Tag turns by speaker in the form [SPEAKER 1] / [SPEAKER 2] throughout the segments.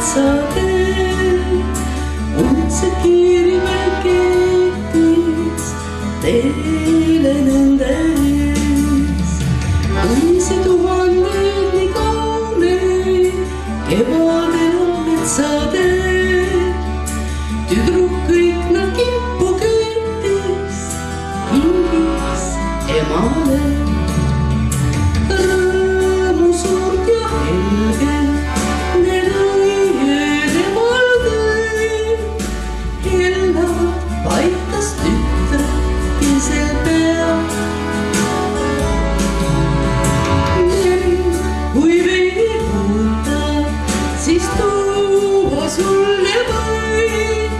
[SPEAKER 1] metsateel, kuldsed kiirimäe keetis teile nende ees. õisi tuhandeid nii kauneid, kevadel on metsateel, tüdruk kõik nad kippu köitis, hingis emale. Rõõmu suurt ja helget need õied emal tõid, Hella paitas tütre keset pead. Kui veidi puutab, siis tuua sulle võid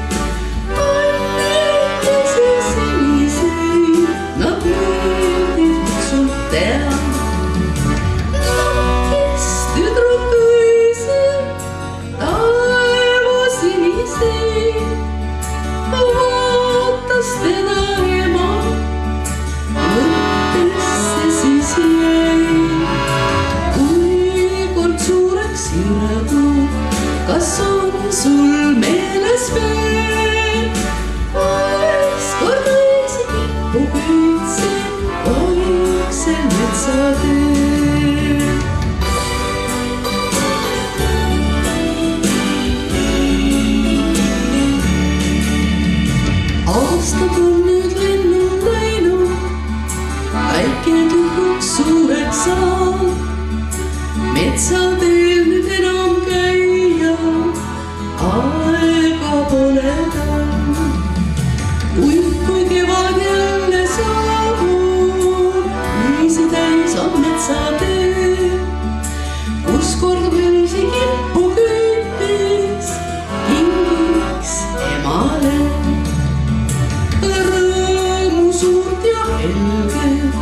[SPEAKER 1] annetisi seniseid, nad meeldib sul teha. Kes tüdruk õisel taeva siniseid, vaatas teda ema, mõttesse siis jäi. Kui kord suureks irdu, kas on sul meeles veel, kord õisi kippu köitsin vaiksel metsateel. Aastad on nüüd lennud läinud, väike tüdruk suureks saab, metsateel nüüd enam käia aega pole tal. Kui kevad jälle saabub, õisi täis on metsateel, kus kord õisi kippu köitis, hingis emale. Rõõmu suurt ja helget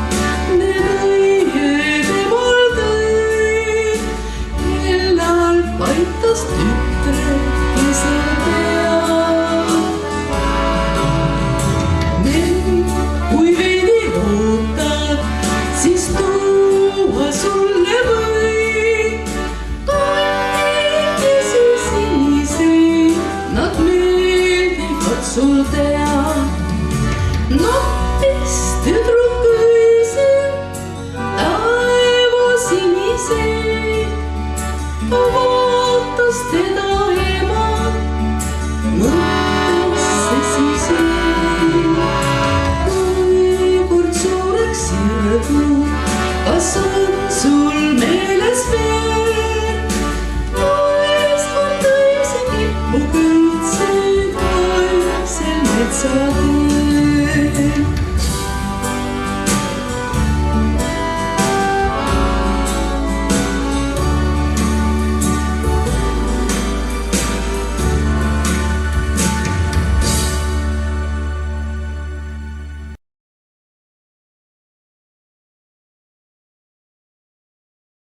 [SPEAKER 1] need õied emal tõid, Hellal paitas tütre keset pead. Kui veidi ootad, siis tuua sulle võid annetisi siniseid, nad meeldivad sul teha. Noppis tüdruk õisel taeva siniseid, vaatas teda ema, mõttesse siis jäi. Kui kord suureks irdu, kas on sul meeles veel, kord õisi kippu köitsid vaiksel metsateel.